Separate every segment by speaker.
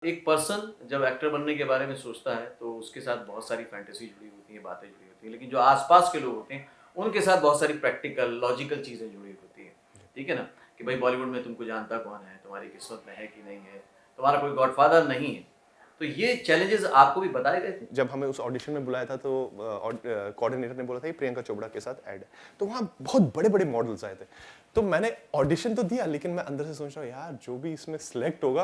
Speaker 1: एक पर्सन जब एक्टर बनने के बारे में सोचता है तो उसके साथ बहुत सारी फैंटेसी जुड़ी होती हैं, बातें जुड़ी होती हैं, लेकिन जो आसपास के लोग होते हैं उनके साथ बहुत सारी प्रैक्टिकल लॉजिकल चीज़ें जुड़ी होती हैं। ठीक है ना? कि भाई बॉलीवुड में तुमको जानता कौन है, तुम्हारी किस्मत में है कि नहीं है, तुम्हारा कोई गॉडफादर नहीं है। तो ये चैलेंजेस आपको भी बताए गए थे?
Speaker 2: जब हमें उस ऑडिशन में बुलाया था तो कोऑर्डिनेटर ने बोला था कि प्रियंका चोपड़ा के साथ ऐड है। तो वहाँ बहुत बड़े-बड़े मॉडल्स आए थे। तो मैंने ऑडिशन तो दिया, लेकिन मैं अंदर से सोच रहा हूँ यार जो भी इसमें सिलेक्ट होगा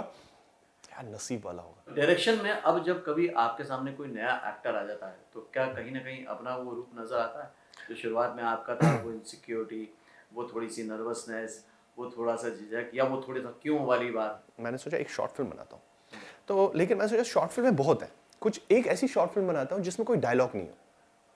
Speaker 2: यार नसीब वाला होगा।
Speaker 1: डायरेक्शन में अब जब कभी आपके सामने कोई नया एक्टर आ जाता है तो क्या कहीं ना कहीं अपना वो रूप नजर आता है जो शुरुआत में आपका था, वो इनसिक्योरिटी, वो थोड़ी सी नर्वसनेस, वो थोड़ा सा झिझक, या वो थोड़ी सा क्यों वाली बात?
Speaker 2: मैंने सोचा एक शॉर्ट फिल्म बनाता हूँ। तो लेकिन मैंने सोचा शॉर्ट फिल्में बहुत हैं। कुछ एक ऐसी शॉर्ट फिल्म बनाता हूँ जिसमें कोई डायलॉग नहीं हो।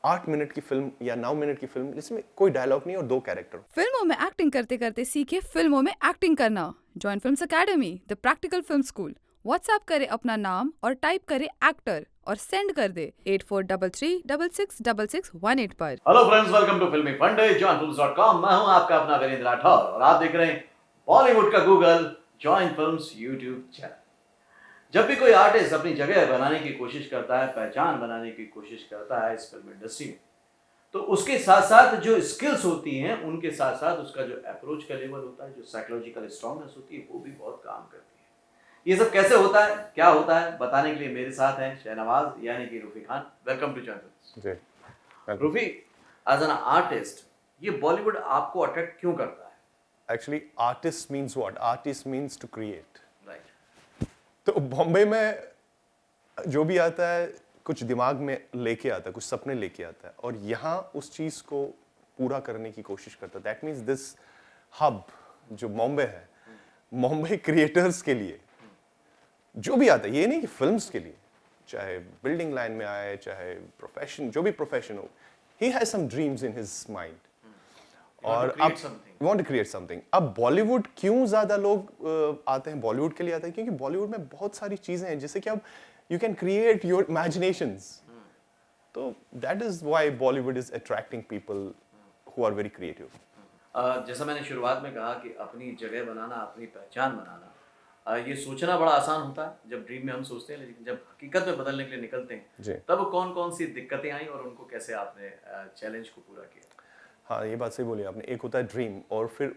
Speaker 2: 8 मिनट की फिल्म या 9 मिनट की फिल्म जिसमें कोई डायलॉग नहीं और 2 कैरेक्टर हो।
Speaker 3: फिल्मों में एक्टिंग करते करते सीखे फिल्मों में एक्टिंग करना। Join films academy, the practical film school. WhatsApp करे अपना नाम और टाइप करे एक्टर और सेंड कर दे 8433666618 पर।
Speaker 1: हेलो फ्रेंड्स, वेलकम टू फिल्मी फंडे joinfilms.com। मैं हूं आपका अपना वीरेंद्र राठौर और आप देख रहे हैं बॉलीवुड का Google, join films YouTube channel. जब भी कोई आर्टिस्ट अपनी जगह बनाने की कोशिश करता है, पहचान बनाने की कोशिश करता है इस फिल्म इंडस्ट्री में, तो उसके साथ साथ जो स्किल्स होती हैं, उनके साथ साथ उसका जो अप्रोच का लेवल होता है, जो साइकोलॉजिकल स्ट्रांगनेस होती है, वो भी बहुत काम करती है। ये सब कैसे होता है, क्या होता है, बताने के लिए मेरे साथ हैं शहनवाज यानी कि Rufi Khan. Welcome to channel.
Speaker 2: जी।
Speaker 1: रूफी, एज एन आर्टिस्ट, ये बॉलीवुड आपको अट्रैक्ट क्यों करता है?
Speaker 2: Actually artist means what? Artist means to create.
Speaker 1: Right.
Speaker 2: तो बॉम्बे में जो भी आता है कुछ दिमाग में लेके आता है, कुछ सपने लेके आता है और यहाँ उस चीज को पूरा करने की कोशिश करता है। दैट मीन्स दिस हब जो बॉम्बे है, बॉम्बे क्रिएटर्स के लिए जो भी आता है, ये नहीं कि फिल्म्स के लिए, चाहे बिल्डिंग लाइन में आए, चाहे प्रोफेशन, जो भी प्रोफेशन हो, he has some dreams in his mind और अब वांट टू क्रिएट समथिंग। अब बॉलीवुड क्यों ज्यादा लोग आते हैं, बॉलीवुड के लिए आते हैं क्योंकि बॉलीवुड में बहुत सारी चीजें हैं जिससे कि अब you can create your imaginations. तो that is why Bollywood is attracting people who are very creative.
Speaker 1: जैसा मैंने शुरुआत में कहा कि अपनी जगह बनाना, अपनी पहचान बनाना, ये सोचना बड़ा आसान होता है जब ड्रीम में हम सोचते हैं, लेकिन जब हकीकत में बदलने के लिए निकलते
Speaker 2: जी।
Speaker 1: हैं तब कौन कौन सी दिक्कतें आई और उनको कैसे आपने चैलेंज को पूरा किया?
Speaker 2: हाँ, ये बात सही बोली आपने। एक होता है ड्रीम और फिर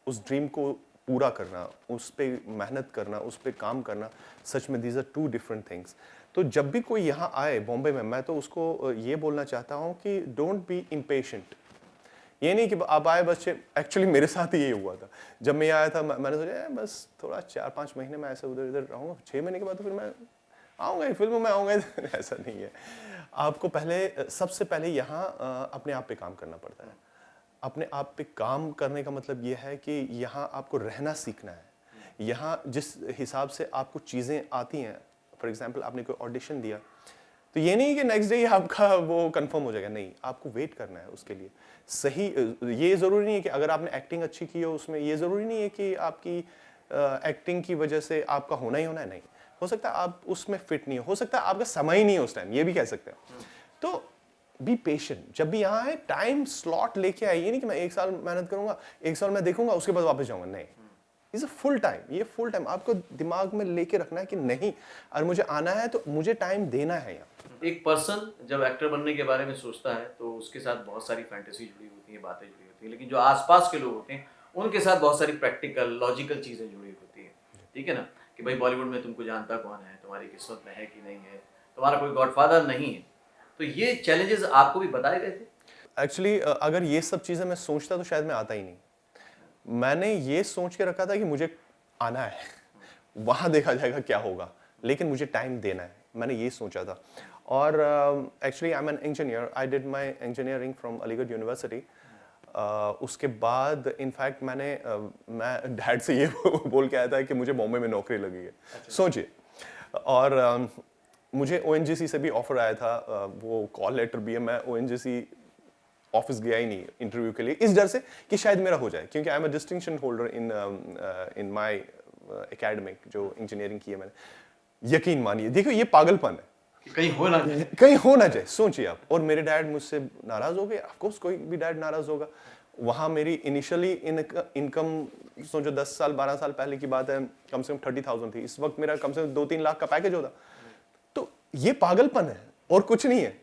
Speaker 2: उस ड्रीम को पूरा करना, उस पे मेहनत करना, उस पे काम करना। सच में these are two different things. तो जब भी कोई यहाँ आए बॉम्बे में, मैं तो उसको ये बोलना चाहता हूँ कि डोंट बी इम्पेशेंट। ये नहीं कि आप आए बस। एक्चुअली मेरे साथ ही ये हुआ था। जब मैं आया था मैंने सोचा बस थोड़ा 4-5 महीने में ऐसे उधर इधर रहूँगा, 6 महीने के बाद तो फिर मैं आऊँगा, फिल्म में आऊँगा। ऐसा नहीं है। आपको सबसे पहले यहाँ अपने आप पे काम करना पड़ता है। अपने आप पे काम करने का मतलब ये है कि यहाँ आपको रहना सीखना है। यहाँ जिस हिसाब से आपको चीज़ें आती हैं, फॉर एग्जांपल आपने कोई ऑडिशन दिया, तो ये नहीं कि नेक्स्ट डे ही आपका वो कंफर्म हो जाएगा। नहीं, आपको वेट करना है उसके लिए। सही, ये ज़रूरी नहीं है कि अगर आपने एक्टिंग अच्छी की हो उसमें, ये ज़रूरी नहीं है कि आपकी एक्टिंग की वजह से आपका होना ही होना है। नहीं, हो सकता है आप उसमें फिट नहीं हो सकता है आपका समय ही नहीं है उस टाइम, ये भी कह सकते हैं। तो बी पेशेंट। जब भी यहाँ है टाइम स्लॉट लेके आए। ये नहीं कि मैं 1 साल मेहनत करूंगा, 1 साल मैं देखूंगा उसके बाद वापस जाऊंगा। नहीं, इज अ फुल टाइम। ये फुल टाइम आपको दिमाग में लेके रखना है कि नहीं, अगर मुझे आना है तो मुझे टाइम देना है यहाँ।
Speaker 1: एक पर्सन जब एक्टर बनने के बारे में सोचता है तो उसके साथ बहुत सारी फैंटेसी जुड़ी होती है, बातें जुड़ी होती हैं, लेकिन जो आसपास के लोग होते हैं उनके साथ बहुत सारी प्रैक्टिकल लॉजिकल चीज़ें जुड़ी होती हैं। ठीक है ना? कि भाई बॉलीवुड में तुमको जानता कौन है, तुम्हारी किस्मत में है कि नहीं है, तुम्हारा कोई गॉडफादर नहीं है। तो ये चैलेंजेस आपको भी बताए गए थे?
Speaker 2: एक्चुअली अगर ये सब चीज़ें मैं सोचता तो शायद मैं आता ही नहीं। मैंने ये सोच के रखा था कि मुझे आना है, वहाँ देखा जाएगा क्या होगा, लेकिन मुझे टाइम देना है। मैंने ये सोचा था। और actually I am an engineer. I did my engineering from Aligarh university. उसके बाद इनफैक्ट मैं डैड से ये बोल के आया था कि मुझे बॉम्बे में नौकरी लगी है। सोचिए। और मुझे ओएनजीसी से भी ऑफर आया था। वो कॉल लेटर भी है। मैं ओएनजीसी ऑफिस गया ही नहीं इंटरव्यू के लिए, इस डर से कि शायद मेरा हो जाए, क्योंकि I am a distinction holder in my academic जो इंजीनियरिंग की है मैंने। यकीन मानिए, देखो ये पागलपन है
Speaker 1: कि कहीं हो ना
Speaker 2: कहीं हो ना जाए। सोचिए आप। और मेरे डैड मुझसे नाराज हो गए। ऑफ कोर्स कोई भी डैड नाराज होगा। वहाँ मेरी इनिशियली इनकम सोचो 10 साल 12 साल पहले की बात है, कम से कम 30,000 थी। इस वक्त मेरा कम से कम 2-3 लाख का पैकेज होता। तो ये पागलपन है और कुछ नहीं है।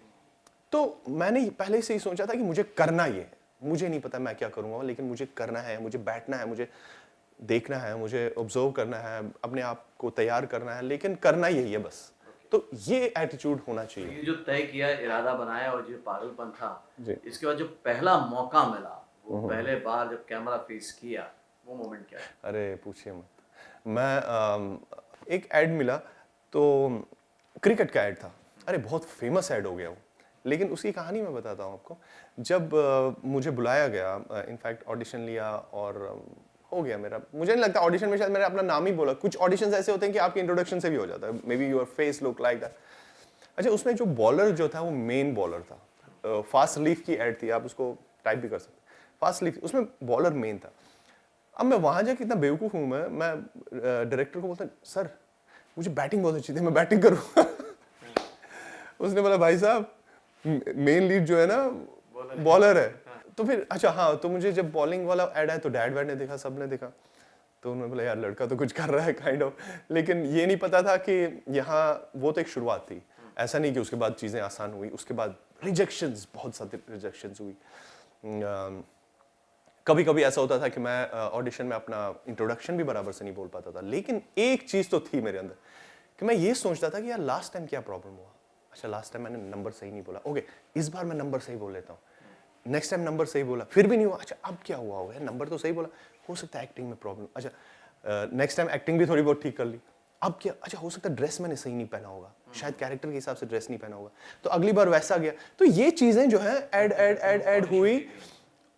Speaker 2: तो मैंने पहले से ही सोचा था कि मुझे करना ये है, मुझे नहीं पता मैं क्या करूँगा, लेकिन मुझे करना है, मुझे बैठना है, मुझे देखना है, मुझे ऑब्जर्व करना है, अपने आप को तैयार करना है, लेकिन करना यही है बस। तो ये एटीट्यूड होना चाहिए।
Speaker 1: ये जो तय किया, इरादा बनाया और जो पागलपन था,
Speaker 2: जी।
Speaker 1: इसके बाद जो पहला मौका मिला, वो पहले बार जब कैमरा फेस किया, वो मोमेंट क्या है?
Speaker 2: अरे पूछिए मत। मैं एक ऐड मिला, तो क्रिकेट का ऐड था। अरे बहुत फेमस ऐड हो गया वो, लेकिन उसकी कहानी मैं बताता हूँ आपको। जब मुझे बुलाया गया, इनफैक्ट ऑडिशन लिया और हो गया मेरा। मुझे नहीं लगता ऑडिशन में शायद मैंने अपना नाम ही बोला। कुछ ऑडिशंस ऐसे होते हैं कि आपके इंट्रोडक्शन से भी हो जाता है, may be your face look like that. अच्छा, उसमें जो बॉलर जो था वो मेन बॉलर था। फास्ट रिलीफ की ऐड थी, आप उसको टाइप भी कर सकते। फास्ट रिलीफ, उसमें बॉलर मेन था। अब मैं वहां जाके कितना बेवकूफ हूँ मैं डायरेक्टर को बोलता, सर मुझे बैटिंग बहुत अच्छी थी, मैं बैटिंग करूँ। उसने बोला, भाई साहब मेन लीड जो है ना बॉलर है। तो फिर अच्छा हाँ, तो मुझे जब बॉलिंग वाला ऐड आया तो डैड वैड ने देखा, सब ने देखा, तो उन्होंने बोला यार लड़का तो कुछ कर रहा है काइंड ऑफ। लेकिन ये नहीं पता था कि यहाँ वो तो एक शुरुआत थी, ऐसा नहीं कि उसके बाद चीज़ें आसान हुई। उसके बाद रिजेक्शंस, बहुत सारे रिजेक्शंस हुई। कभी कभी ऐसा होता था कि मैं ऑडिशन में अपना इंट्रोडक्शन भी बराबर से नहीं बोल पाता था, लेकिन एक चीज़ तो थी मेरे अंदर कि मैं ये सोचता था कि यार लास्ट टाइम क्या प्रॉब्लम हुआ। अच्छा, लास्ट टाइम मैंने नंबर सही नहीं बोला, ओके इस बार मैं नंबर सही बोल लेता हूँ। नेक्स्ट टाइम नंबर सही बोला, फिर भी नहीं हुआ, अच्छा अब क्या हुआ होगा, नंबर तो सही बोला, हो सकता है एक्टिंग में प्रॉब्लम। अच्छा नेक्स्ट टाइम एक्टिंग भी थोड़ी बहुत ठीक कर ली, अब क्या, अच्छा हो सकता है ड्रेस मैंने सही नहीं पहना होगा, शायद कैरेक्टर के हिसाब से ड्रेस नहीं पहना होगा, तो अगली बार वैसा गया। तो ये चीज़ें जो है ऐड हुई,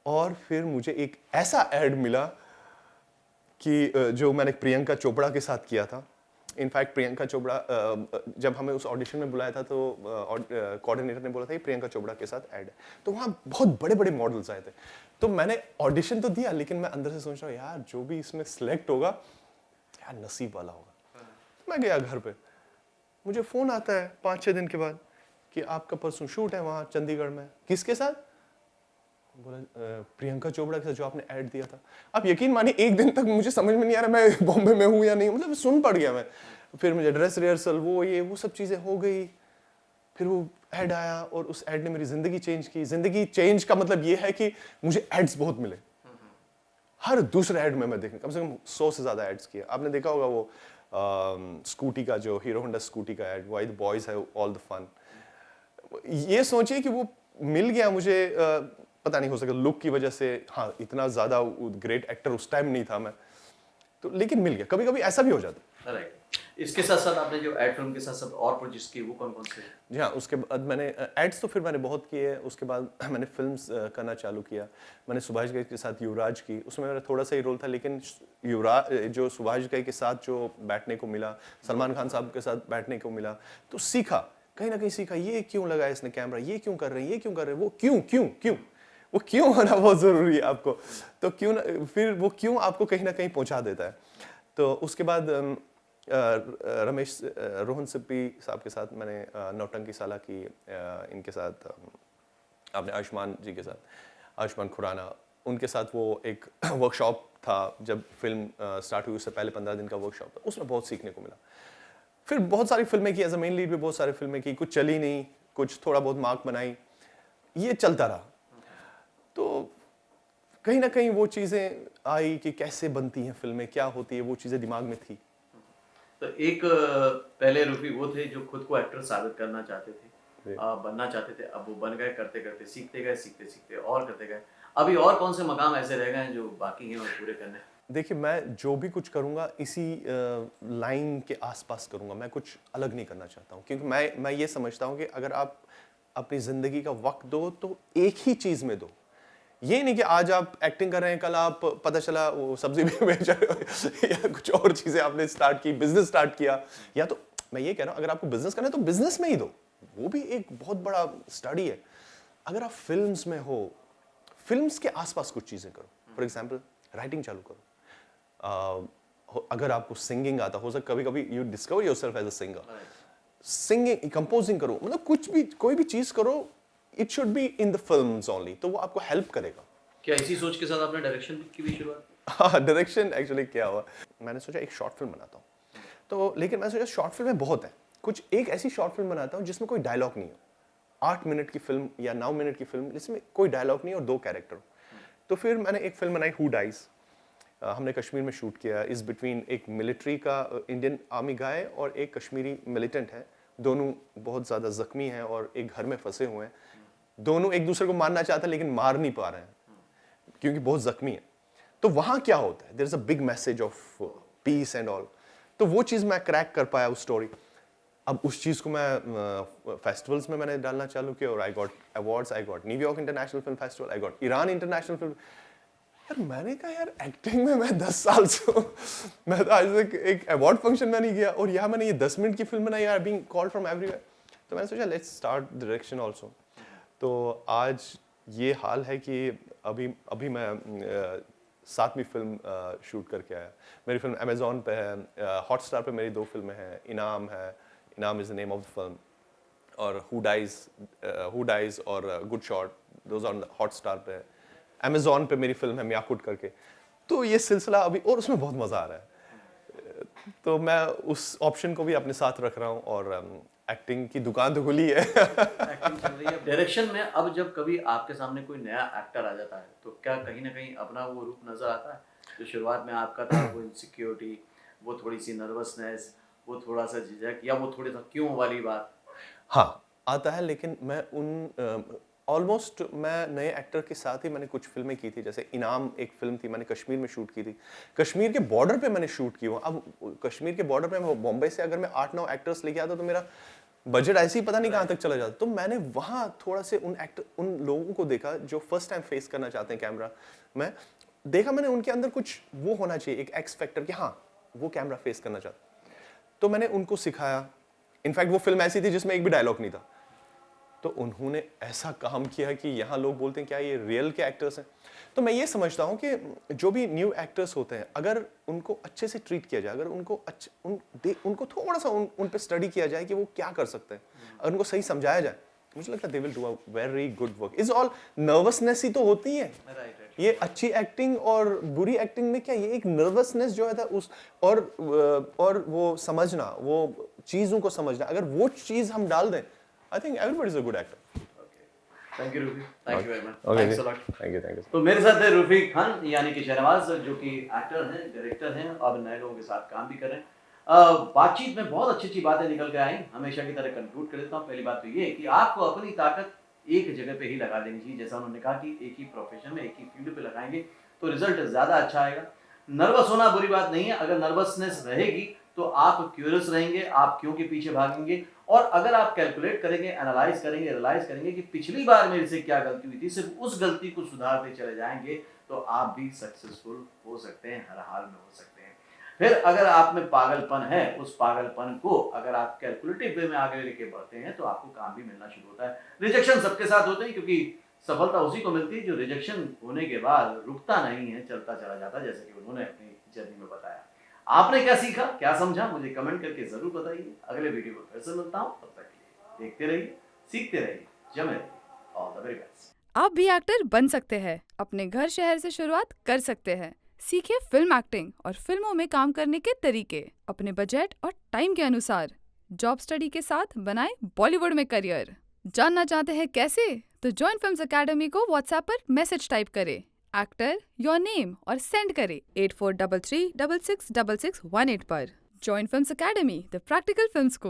Speaker 2: और फिर मुझे एक ऐसा ऐड मिला कि जो मैंने प्रियंका चोपड़ा के साथ किया था। इनफैक्ट प्रियंका चोपड़ा, जब हमें उस ऑडिशन में बुलाया था तो कोऑर्डिनेटर ने बोला था कि प्रियंका चोपड़ा के साथ ऐड है, तो वहाँ बहुत बड़े बड़े मॉडल्स आए थे। तो मैंने ऑडिशन तो दिया, लेकिन मैं अंदर से सोच रहा हूँ यार जो भी इसमें सिलेक्ट होगा यार नसीब वाला होगा। तो मैं गया घर पे, मुझे फ़ोन आता है 5-6 दिन के बाद कि आपका परसों शूट है वहाँ चंडीगढ़ में। किसके साथ? बोला प्रियंका चोपड़ा के साथ जो आपने ऐड दिया था। आप यकीन मानिए एक दिन तक मुझे समझ में नहीं आ रहा मैं बॉम्बे में हूँ या नहीं, मतलब सुन पड़ गया मैं। फिर मुझे ड्रेस रिहर्सल वो सब चीज़ें हो गई, फिर वो ऐड आया और उस ऐड ने मेरी ज़िंदगी चेंज की। ज़िंदगी चेंज का मतलब ये है कि मुझे एड्स बहुत मिले। हर दूसरे ऐड में मैं देखने कम से कम 100 से ज़्यादा एड्स किए। आपने देखा होगा वो स्कूटी का, जो हीरो होंडा स्कूटी का ad, why the boys have all the fun. ये सोचिए कि वो मिल गया मुझे, पता नहीं हो सका लुक की वजह से, हाँ इतना ज़्यादा ग्रेट एक्टर उस टाइम नहीं था मैं, तो लेकिन मिल गया। कभी कभी ऐसा भी हो जाता है।
Speaker 1: राइट। इसके साथ साथ आपने जो एड फिल्म के साथ साथ और प्रोजेक्ट्स किए, वो कौन कौन से?
Speaker 2: जी हाँ, उसके बाद मैंने एड्स तो फिर मैंने बहुत किए। उसके बाद मैंने फिल्म्स करना चालू किया। मैंने सुभाष घई के साथ युवराज की, उसमें मेरा थोड़ा सा ही रोल था, लेकिन युवराज जो सुभाष घई के साथ जो बैठने को मिला, सलमान खान साहब के साथ बैठने को मिला, तो सीखा, कहीं ना कहीं सीखा, ये क्यों लगाया इसने कैमरा, ये क्यों कर रहे हैं, ये क्यों कर रहे हैं, वो क्यों वो क्यों होना बहुत ज़रूरी है आपको, तो क्यों ना, फिर वो क्यों आपको कहीं ना कहीं पहुंचा देता है। तो उसके बाद रमेश रोहन सिप्पी साहब के साथ मैंने नौटंकी साला की, इनके साथ आपने आयुष्मान जी के साथ, आयुष्मान खुराना, उनके साथ वो एक वर्कशॉप था जब फिल्म स्टार्ट हुई, उससे पहले 15 दिन का वर्कशॉप था, उसमें बहुत सीखने को मिला। फिर बहुत सारी फिल्में की, एज अ मेन लीड भी बहुत सारी फिल्में की, कुछ चली नहीं, कुछ थोड़ा बहुत मार्क बनाई, ये चलता रहा। तो कहीं ना कहीं वो चीज़ें आई कि कैसे बनती हैं फिल्में, क्या होती है, वो चीज़ें दिमाग में थी।
Speaker 1: तो एक पहले रूफी वो थे जो खुद को एक्टर साबित करना चाहते थे, बनना चाहते थे, अब वो बन गए, करते करते सीखते गए और करते गए। अभी और कौन से मकाम ऐसे रह गए हैं जो बाकी हैं और पूरे करने?
Speaker 2: देखिए, मैं जो भी कुछ करूँगा इसी लाइन के आसपास करूँगा, मैं कुछ अलग नहीं करना चाहता हूँ, क्योंकि मैं ये समझता हूँ कि अगर आप अपनी ज़िंदगी का वक्त दो तो एक ही चीज़ में दो। ये नहीं कि आज आप एक्टिंग कर रहे हैं, कल आप पता चला वो सब्जी भी बेच रहे हो या कुछ और चीज़ें आपने स्टार्ट की, बिजनेस स्टार्ट किया, या तो मैं ये कह रहा हूँ अगर आपको बिजनेस करना है तो बिजनेस में ही दो, वो भी एक बहुत बड़ा स्टडी है। अगर आप फिल्म्स में हो, फिल्म्स के आसपास कुछ चीज़ें करो। फॉर एग्जाम्पल राइटिंग चालू करो। अगर आपको सिंगिंग आता, हो सकता कभी कभी you discover yourself as a singer, singing, composing करो, मतलब कुछ भी, कोई भी चीज़ करो, it should be in the films only, तो वो आपको हेल्प करेगा।
Speaker 1: क्या इसी सोच के साथ आपने डायरेक्शन की भी शुरुआत?
Speaker 2: हाँ, डायरेक्शन एक्चुअली क्या हुआ, मैंने सोचा एक शॉर्ट फिल्म बनाता हूँ, तो लेकिन मैं सोचा शॉर्ट फिल्में बहुत हैं, कुछ एक ऐसी शॉर्ट फिल्म बनाता हूँ जिसमें कोई डायलॉग नहीं हो, 8 मिनट की फिल्म या 9 मिनट की फिल्म जिसमें कोई डायलॉग नहीं और 2 कैरेक्टर हो। तो फिर मैंने एक फिल्म बनाई हु डाइज, हमने कश्मीर में शूट किया, इस बिटवीन एक मिलिट्री का इंडियन आर्मी गाय और एक कश्मीरी मिलिटेंट है, दोनों बहुत ज़्यादा जख्मी हैं और एक घर में फंसे हुए हैं, दोनों एक दूसरे को मारना चाहते हैं लेकिन मार नहीं पा रहे हैं क्योंकि बहुत जख्मी है। तो वहाँ क्या होता है, there is a big message of peace and all, तो वो चीज़ मैं क्रैक कर पाया उस स्टोरी। अब उस चीज़ को मैं फेस्टिवल्स में मैंने डालना चालू किया और I got awards, I got New York international film festival, I got Iran international film. यार मैंने कहा यार एक्टिंग में मैं 10 साल से हूँ, मैं तो आज तक एक अवार्ड फंक्शन में नहीं गया और यहाँ मैंने ये 10 मिनट की फिल्म बनाई, यार बीइंग कॉल्ड फ्रॉम एवरीवेयर। तो मैंने सोचा लेट्स स्टार्ट डायरेक्शन ऑल्सो। तो आज ये हाल है कि अभी मैं 7वीं फिल्म शूट करके आया। मेरी फिल्म अमेजॉन पे है, हॉटस्टार पे मेरी 2 फिल्में हैं, इनाम है, इनाम is the name of the film, और हु डाइज और good shot, those on Hotstar पे। अमेजॉन पे मेरी फिल्म है मियाकुट करके। तो ये सिलसिला अभी, और उसमें बहुत मज़ा आ रहा है, तो मैं उस ऑप्शन को भी अपने साथ रख रहा हूँ और एक्टिंग की दुकान तो खुली है।
Speaker 1: एक्टिंग चल रही है। डायरेक्शन में अब जब कभी आपके सामने कोई नया एक्टर आ जाता है तो क्या कहीं ना कहीं अपना वो रूप नजर आता है जो शुरुआत में आपका था, वो इनसिक्योरिटी, वो थोड़ी सी नर्वसनेस, वो थोड़ा सा झिझक, या वो थोड़ी सा क्यों वाली बात?
Speaker 2: हाँ आता है, लेकिन मैं उन ऑलमोस्ट मैं नए एक्टर के साथ ही मैंने कुछ फिल्में की थी, जैसे इनाम एक फिल्म थी मैंने कश्मीर में शूट की थी, कश्मीर के बॉर्डर पे मैंने शूट की हुआ। अब कश्मीर के बॉर्डर पे मैं बॉम्बे से अगर मैं 8-9 एक्टर्स लेके आता तो मेरा बजट ऐसे ही पता नहीं कहाँ तक चला जाता। तो मैंने वहाँ थोड़ा से उन लोगों को देखा जो फर्स्ट टाइम फेस करना चाहते हैं कैमरा में, देखा मैंने उनके अंदर कुछ वो होना चाहिए, एक एक्स फैक्टर कि हाँ वो कैमरा फेस करना चाहते। तो मैंने उनको सिखाया। इनफैक्ट वो फिल्म ऐसी थी जिसमें एक भी डायलॉग नहीं था, तो उन्होंने ऐसा काम किया कि यहाँ लोग बोलते हैं क्या ये रियल के एक्टर्स हैं। तो मैं ये समझता हूँ कि जो भी न्यू एक्टर्स होते हैं, अगर उनको अच्छे से ट्रीट किया जाए, अगर उनको उनको थोड़ा सा उन पे स्टडी किया जाए कि वो क्या कर सकते हैं, अगर उनको सही समझाया जाए, मुझे लगता है they will do a very good work. Is all nervousness ही तो होती है, ये अच्छी एक्टिंग और बुरी एक्टिंग में क्या, ये एक नर्वसनेस जो है उस और वो समझना, वो चीज़ों को समझना, अगर वो चीज़ हम डाल दें, I think everybody is a good actor.
Speaker 1: Thank you Rufi, thank you very much,
Speaker 2: Okay,
Speaker 1: thanks a lot.
Speaker 2: Thank you, thank you.
Speaker 1: तो मेरे साथ है रूफी खान यानी कि शहनवाज, जो कि एक्टर हैं, डायरेक्टर हैं, अब नए लोगों के साथ काम भी कर रहे हैं। बातचीत में बहुत अच्छी अच्छी बातें निकल के आई, हमेशा की तरह कंक्लूड कर देता हूँ। पहली बात तो ये कि आपको अपनी ताकत एक जगह पे ही लगा देनी चाहिए, जैसा उन्होंने कहा कि एक ही प्रोफेशन में, एक ही फील्ड पे लगाएंगे तो रिजल्ट ज़्यादा अच्छा आएगा। नर्वस होना बुरी बात नहीं है, अगर नर्वसनेस रहेगी तो आप क्यूरियस रहेंगे, आप क्यों के पीछे भागेंगे, और अगर आप कैलकुलेट करेंगे, एनालाइज करेंगे, रियलाइज करेंगे कि पिछली बार मेरे से क्या गलती हुई थी, सिर्फ उस गलती को सुधारते चले जाएंगे तो आप भी सक्सेसफुल हो सकते हैं, हर हाल में हो सकते हैं। फिर अगर आप में पागलपन है, उस पागलपन को अगर आप कैलकुलेटिव वे में आगे लेके बढ़ते हैं तो आपको काम भी मिलना शुरू होता है। रिजेक्शन सबके साथ होते हैं, क्योंकि सफलता उसी को मिलती है जो रिजेक्शन होने के बाद रुकता नहीं है, चलता चला जाता, जैसे कि उन्होंने अपनी जर्नी में बताया। आपने क्या सीखा, क्या समझा, मुझे कमेंट करके जरूर बताइए। अगले वीडियो में फिर से मिलता हूँ, तब तक के लिए देखते रहिए, सीखते रहिए, जमे रहिए। All the very best.
Speaker 3: आप भी एक्टर बन सकते हैं, अपने घर शहर से शुरुआत कर सकते हैं। सीखिए फिल्म एक्टिंग और फिल्मों में काम करने के तरीके, अपने बजट और टाइम के अनुसार। जॉब स्टडी के साथ बनाएं बॉलीवुड में करियर। जानना चाहते हैं कैसे? तो जॉइन फिल्म्स एकेडमी को व्हाट्सएप पर मैसेज टाइप करें, एक्टर, योर नेम और सेंड करें 8433666618 पर। Join films academy, the practical film school.